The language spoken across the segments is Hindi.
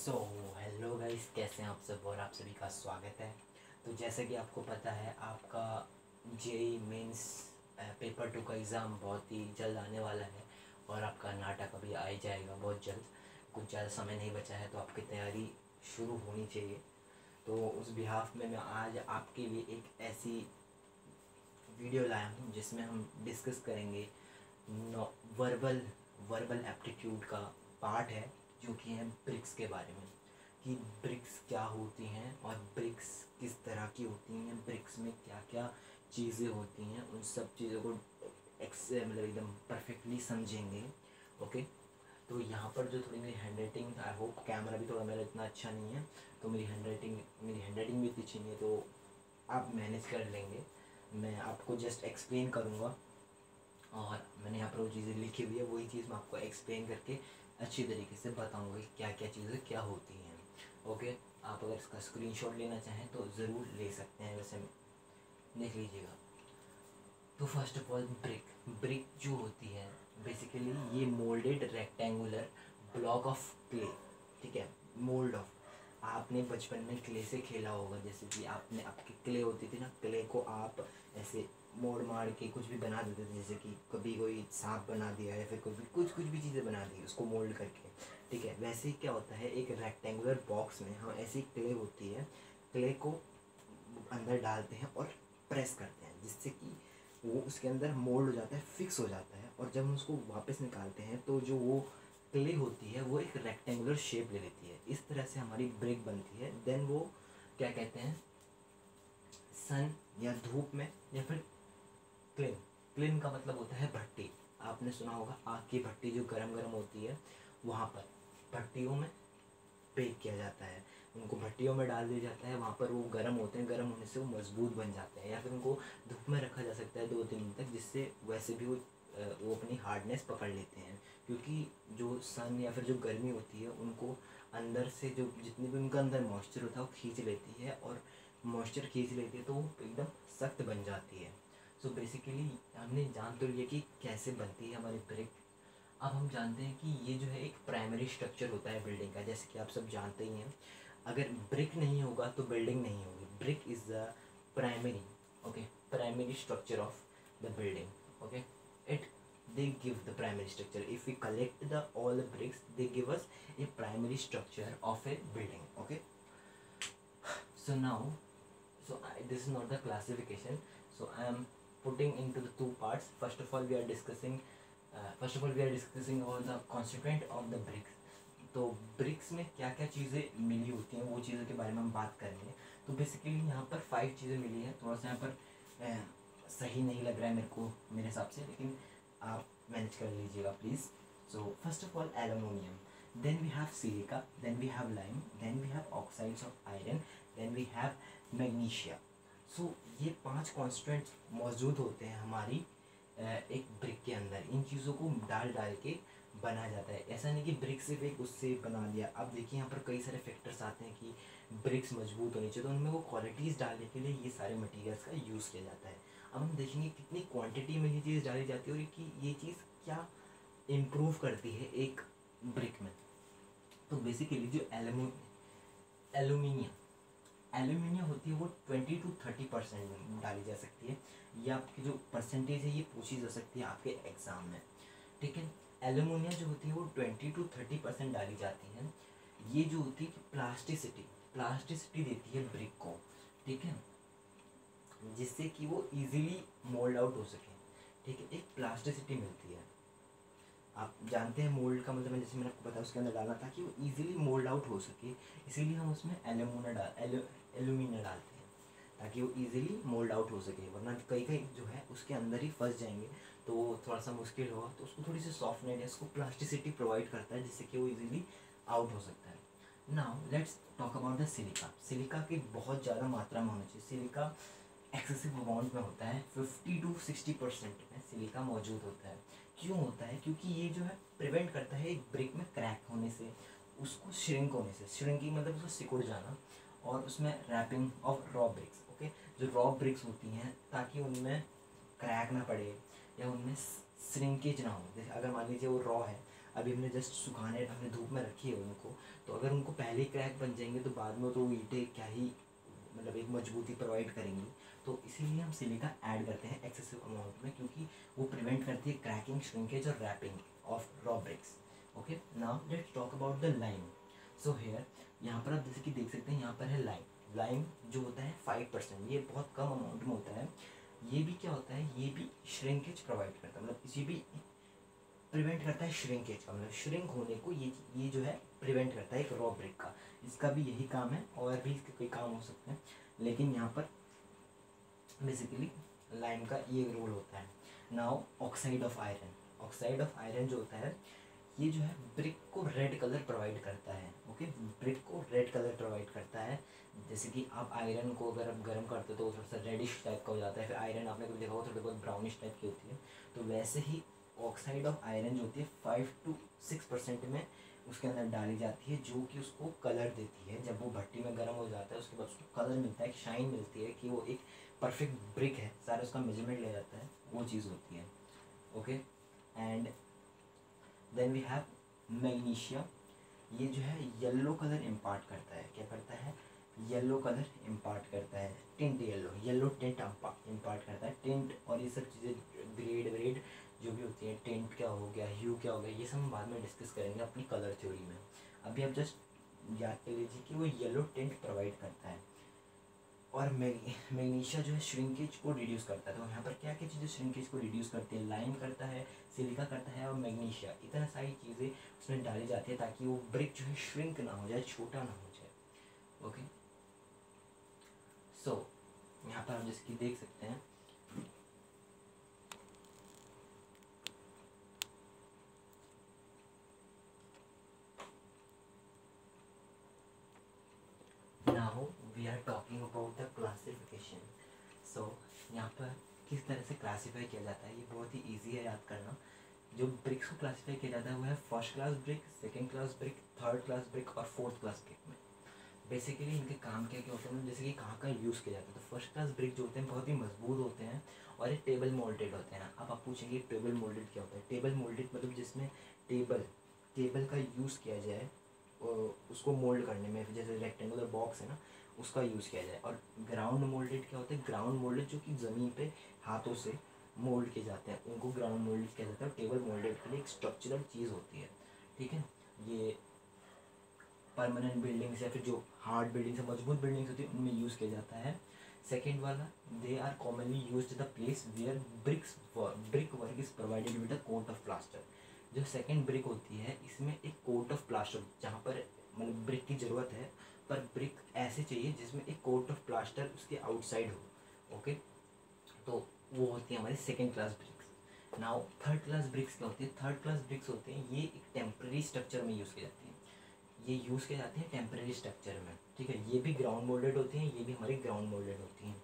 सो हेलो गाइस, कैसे हैं आप सब और आप सभी का स्वागत है। तो जैसा कि आपको पता है, आपका जेई मेंस पेपर 2 का एग्ज़ाम बहुत ही जल्द आने वाला है और आपका नाटक अभी आ ही जाएगा बहुत जल्द। कुछ ज़्यादा समय नहीं बचा है, तो आपकी तैयारी शुरू होनी चाहिए। तो उस बिहाफ में मैं आज आपके लिए एक ऐसी वीडियो लाया हूँ जिसमें हम डिस्कस करेंगे वर्बल वर्बल एप्टीट्यूड का पार्ट है, जो कि है ब्रिक्स के बारे में, कि ब्रिक्स क्या होती हैं और ब्रिक्स किस तरह की होती हैं, ब्रिक्स में क्या क्या चीज़ें होती हैं, उन सब चीज़ों को मतलब एकदम परफेक्टली समझेंगे। ओके, तो यहाँ पर जो थोड़ी मेरी hand writing, I hope camera भी थोड़ा मेरा इतना अच्छा नहीं है, तो मेरी हैंड राइटिंग भी इतनी अच्छी नहीं है, तो आप मैनेज कर लेंगे। मैं आपको जस्ट एक्सप्लेन करूँगा और मैंने यहाँ पर वो चीज़ें लिखी हुई है, वही चीज़ मैं आपको एक्सप्लेन करके अच्छी तरीके से बताऊँगा कि क्या क्या चीज़ें क्या होती हैं। ओके, आप अगर इसका स्क्रीनशॉट लेना चाहें तो ज़रूर ले सकते हैं, वैसे देख लीजिएगा। तो फर्स्ट ऑफ ऑल ब्रिक जो होती है बेसिकली ये moulded rectangular block of clay, ठीक है। मोल्ड ऑफ, आपने बचपन में क्ले से खेला होगा, जैसे कि आपकी क्ले होती थी ना, क्ले को आप ऐसे मोड़ मार के कुछ भी बना देते थे, जैसे कि कभी कोई सांप बना दिया या फिर कभी कुछ भी चीज़ें बना दी उसको मोल्ड करके, ठीक है। वैसे ही क्या होता है, एक रेक्टेंगुलर बॉक्स में हम ऐसी क्ले होती है, क्ले को अंदर डालते हैं और प्रेस करते हैं, जिससे कि वो उसके अंदर मोल्ड हो जाता है, फिक्स हो जाता है, और जब हम उसको वापस निकालते हैं तो जो वो क्ले होती है वो एक रेक्टेंगुलर शेप ले लेती है। इस तरह से हमारी ब्रिक बनती है। देन वो क्या कहते हैं, सन या धूप में, या फिर क्लिन, क्लिन का मतलब होता है भट्टी। आपने सुना होगा आग की भट्टी जो गरम गरम होती है, वहाँ पर भट्टियों में बेक किया जाता है, उनको भट्टियों में डाल दिया जाता है, वहाँ पर वो गर्म होते हैं, गर्म होने से वो मजबूत बन जाते हैं, या फिर उनको धूप में रखा जा सकता है 2-3 दिन तक, जिससे वैसे भी वो अपनी हार्डनेस पकड़ लेते हैं। क्योंकि जो सन या फिर जो गर्मी होती है उनको अंदर से जो जितनी भी उनका अंदर मॉइस्चर होता है वो खींच लेती है, और मॉइस्चर खींच लेती है तो वो एकदम सख्त बन जाती है। सो बेसिकली हमने जान तो लिया कि कैसे बनती है हमारी ब्रिक। अब हम जानते हैं कि ये जो है एक प्राइमरी स्ट्रक्चर होता है बिल्डिंग का, जैसे कि आप सब जानते ही हैं। अगर ब्रिक नहीं होगा तो बिल्डिंग नहीं होगी। Brick is the primary, okay, primary structure of the building. Okay, it they give the primary structure. If we collect the all the bricks, they give us a primary structure of a building. Okay, so now, this is not the classification, so I am putting into the two parts. First of all we are discussing about the constituent of the bricks. तो ब्रिक्स में क्या क्या चीज़ें मिली होती हैं वो चीज़ों के बारे में हम बात करेंगे। तो बेसिकली यहाँ पर 5 चीज़ें मिली हैं। थोड़ा सा यहाँ पर सही नहीं लग रहा है मेरे को, मेरे हिसाब से, लेकिन आप मैनेज कर लीजिएगा please. So first of all aluminium, then we have silica, then we have lime, then we have oxides of iron, then we have magnesia. So ये 5 कॉन्स्टेंट्स मौजूद होते हैं हमारी एक ब्रिक के अंदर। इन चीज़ों को डाल के बना जाता है। ऐसा नहीं कि ब्रिक सिर्फ एक उससे बना दिया। अब देखिए यहाँ पर कई सारे फैक्टर्स आते हैं कि ब्रिक्स मजबूत होनी चाहिए, तो उनमें वो क्वालिटीज़ डालने के लिए ये सारे मटेरियल्स का यूज़ किया जाता है। अब हम देखेंगे कितनी क्वांटिटी में ये चीज़ डाली जाती है और कि ये चीज़ क्या इम्प्रूव करती है एक ब्रिक में। तो बेसिकली जो एल्यूमिनियम होती है वो 20-30% डाली जा सकती है। ये आपकी जो परसेंटेज है ये पूछी जा सकती है आपके एग्ज़ाम में, ठीक है। एल्यूमिनियम जो होती है वो 20-30% डाली जाती है। ये जो होती है प्लास्टिसिटी देती है ब्रिक को, ठीक है, जिससे कि वो इजीली मोल्ड आउट हो सके, ठीक है। एक प्लास्टिसिटी मिलती है। आप जानते हैं मोल्ड का मतलब, जैसे मैंने आपको बताया उसके अंदर डालना, ताकि वो इजीली मोल्ड आउट हो सके, इसीलिए हम उसमें एल्यूमिनियम डालते हैं, ताकि वो इजीली मोल्ड आउट हो सके। वरना कई जो है उसके अंदर ही फंस जाएंगे तो वो थोड़ा सा मुश्किल होगा। तो उसको थोड़ी सी सॉफ्टनेस या उसको प्लास्टिसिटी प्रोवाइड करता है, जिससे कि वो इजीली आउट हो सकता है। Now let's talk about the silica. Silica की बहुत ज़्यादा मात्रा में होना चाहिए। सिलिका एक्सेसिव अमाउंट में होता है, 50-60% में सिलिका मौजूद होता है। क्यों होता है? क्योंकि ये जो है प्रिवेंट करता है एक ब्रिक में क्रैक होने से, उसको श्रिंक होने से। श्रिंकिंग मतलब उसको सिकुड़ जाना, और उसमें warping of raw bricks, okay, जो रॉ ब्रिक्स होती हैं, ताकि उनमें क्रैक ना पड़े या उनमें श्रिंकेज ना हो। जैसे अगर मान लीजिए वो रॉ है, अभी हमने जस्ट सुखाने, हमने धूप में रखी है उनको, तो अगर उनको पहले ही क्रैक बन जाएंगे तो बाद में तो ईंटें क्या ही मतलब एक मजबूती प्रोवाइड करेंगी। तो इसीलिए हम सिलिका ऐड करते हैं एक्सेसिव अमाउंट में, क्योंकि वो प्रिवेंट करती है क्रैकिंग, श्रिंकेज और warping of raw bricks. Okay, now let's talk about the lime. So here, यहाँ पर आप जैसे कि देख सकते हैं, यहाँ पर है लाइम। लाइम जो होता है 5%, ये बहुत कम अमाउंट में होता है। ये भी क्या होता है, ये भी श्रिंकेज प्रोवाइड करता है, मतलब ये भी प्रिवेंट करता है श्रिंकेज का, मतलब श्रिंक होने को ये जो है प्रिवेंट करता है एक रॉ ब्रिक का। इसका भी यही काम है, और भी इसके कई काम हो सकते हैं, लेकिन यहाँ पर बेसिकली लाइम का ये रोल होता है। Now oxide of iron. Oxide of iron जो होता है, ये जो है ब्रिक को रेड कलर प्रोवाइड करता है। ओके, ब्रिक को रेड कलर प्रोवाइड करता है। जैसे कि आप आयरन को अगर आप गर्म करते हो तो वो थोड़ा सा रेडिश टाइप का हो जाता है, फिर आयरन आपने कभी देखा हो थोड़ी बहुत ब्राउनिश टाइप की होती है। तो वैसे ही ऑक्साइड ऑफ आयरन जो होती है 5 to 6% में उसके अंदर डाली जाती है, जो कि उसको कलर देती है। जब वो भट्टी में गर्म हो जाता है उसके बाद उसको कलर मिलता है, एक शाइन मिलती है कि वो एक परफेक्ट ब्रिक है, सारा उसका मेजरमेंट ले जाता है, वो चीज़ होती है। Okay, and then we have magnesia. ये जो है येलो कलर इम्पार्ट करता है। क्या करता है, येलो कलर इम्पार्ट करता है, टिंट येलो टिंट इम्पार्ट करता है। टिंट और ये सब चीज़ें, ग्रेड व्रेड जो भी होती है, टिंट क्या हो गया, ह्यू क्या हो गया, ये सब हम बाद में डिस्कस करेंगे अपनी कलर थ्योरी में। अभी आप जस्ट याद कर लीजिए कि वो येलो टिंट प्रोवाइड करता है। और मैग्नीशिया जो है श्रिंकेज को रिड्यूस करता है। तो यहाँ पर क्या क्या चीज़ें श्रिंकेज को रिड्यूस करती है, लाइम करता है, सिलिका करता है और मैग्नीशिया, इतना सारी चीज़ें उसमें डाली जाती है ताकि वो ब्रिक जो है श्रिंक ना हो जाए, छोटा ना हो जाए। ओके, सो यहाँ पर हम जैसे कि देख सकते हैं, now we are talking about the classification. So यहाँ पर किस तरह से क्लासीफाई किया जाता है, ये बहुत ही ईजी है याद करना। जो ब्रिक्स को क्लासीफाई किया जाता है वो है first class brick, second class brick, third class brick और फोर्थ क्लास ब्रिक में। बेसिकली इनके काम क्या क्या होते हैं, जैसे कि कहाँ का यूज़ किया जाता है। तो फर्स्ट क्लास ब्रिक जो होते हैं बहुत ही मजबूत होते हैं और ये टेबल मोल्डेड होते हैं। अब आप पूछेंगे टेबल मोल्डेड क्या होता है। टेबल मोल्डेड मतलब जिसमें टेबल का यूज़ किया जाए उसको मोल्ड करने में, जैसे रेक्टेंगुलर बॉक्स है ना, उसका यूज़ किया जाए। और ग्राउंड मोल्डेड क्या होता है, ग्राउंड मोल्डेड जो कि ज़मीन पे हाथों से मोल्ड किए जाते हैं, उनको ग्राउंड मोल्डेड किया जाता है। और टेबल मोल्डेड के लिए एक स्ट्रक्चरल चीज़ होती है, ठीक है। ये परमानेंट बिल्डिंग्स या फिर जो हार्ड बिल्डिंग्स है, मजबूत बिल्डिंग्स होती है, उनमें यूज़ किया जाता है। सेकेंड वाला, they are commonly use the place where brick work is provided with a coat of plaster. जो सेकेंड ब्रिक होती है इसमें एक कोट ऑफ प्लास्टर, जहाँ पर मतलब ब्रिक की ज़रूरत है पर ब्रिक ऐसे चाहिए जिसमें एक कोट ऑफ प्लास्टर उसके आउटसाइड हो। ओके, तो वो होती है हमारी second class BRICS. Now third class BRICS क्या होती है, थर्ड क्लास ब्रिक्स होते हैं ये एक टेम्प्रेरी स्ट्रक्चर में यूज़ की जाती है। ये यूज़ किए जाते हैं टेम्प्रेरी स्ट्रक्चर में, ठीक है। ये भी ग्राउंड मोल्डेड होती हैं, ये भी हमारी ग्राउंड मोल्डेड होती हैं।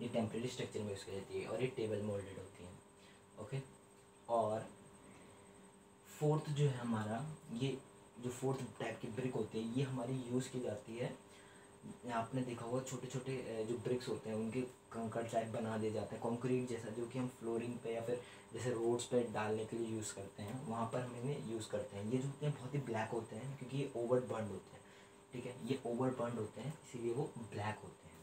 ये टेम्प्रेरी स्ट्रक्चर में यूज़ की जाती है और ये टेबल मोल्डेड होती हैं। ओके, और फोर्थ जो है हमारा, ये जो फोर्थ टाइप की ब्रिक होती है ये हमारी यूज़ की जाती है। आपने देखा होगा छोटे छोटे जो ब्रिक्स होते हैं उनके कंकड़ टाइप बना दिए जाते हैं, कंक्रीट जैसा, जो कि हम फ्लोरिंग पे या फिर जैसे रोड्स पे डालने के लिए यूज़ करते हैं, वहाँ पर हम इन्हें यूज़ करते हैं। ये जो होते हैं बहुत ही ब्लैक होते हैं क्योंकि ये ओवर बर्न्ड होते हैं, ठीक है। ये ओवर बर्न्ड होते हैं इसीलिए वो ब्लैक होते हैं।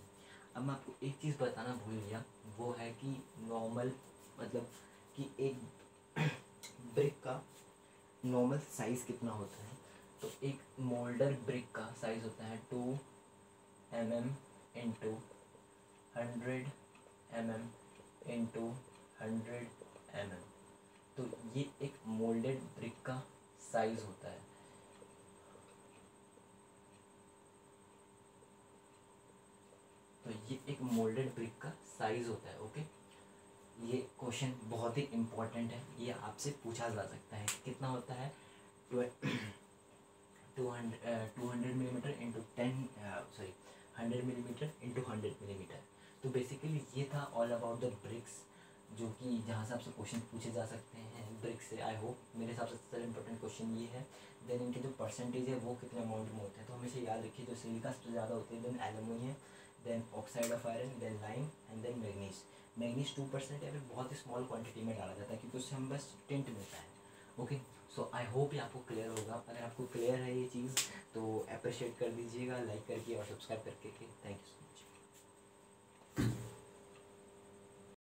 अब मैं आपको एक चीज़ बताना भूल गया, वो है कि नॉर्मल मतलब कि एक ब्रिक का नॉर्मल साइज़ कितना होता है। तो एक मोल्डर ब्रिक का साइज़ होता है 2 mm into 100 mm into 100 mm। तो ये एक मोल्डेड ब्रिक का साइज होता है। तो ये एक मोल्डेड ब्रिक का साइज होता है। ओके, ये क्वेश्चन बहुत ही इम्पोर्टेंट है, ये आपसे पूछा जा सकता है कितना होता है। 200 millimetre into 100 millimetre into 100 millimetre. तो बेसिकली ये था ऑल अबाउट द ब्रिक्स, जो कि जहाँ से आपसे क्वेश्चन पूछे जा सकते हैं ब्रिक्स से। आई होप मेरे हिसाब से सबसे इम्पोर्टेंट क्वेश्चन ये है। देन इनके जो परसेंटेज है वो कितने अमाउंट में होते हैं, तो हमेशा याद रखिए जो सिलिका ज़्यादा होती है, then aluminium, then oxide of iron, then lime and then manganese. Manganese 2% या फिर बहुत ही स्मॉल क्वांटिटी में डाला जाता है क्योंकि उससे हम बस टिंट मिलता है। ओके, सो आई होप ये आपको क्लियर होगा। अगर आपको क्लियर है ये चीज़ तो अप्रिशिएट कर दीजिएगा लाइक करके और सब्सक्राइब करके। Thank you so much.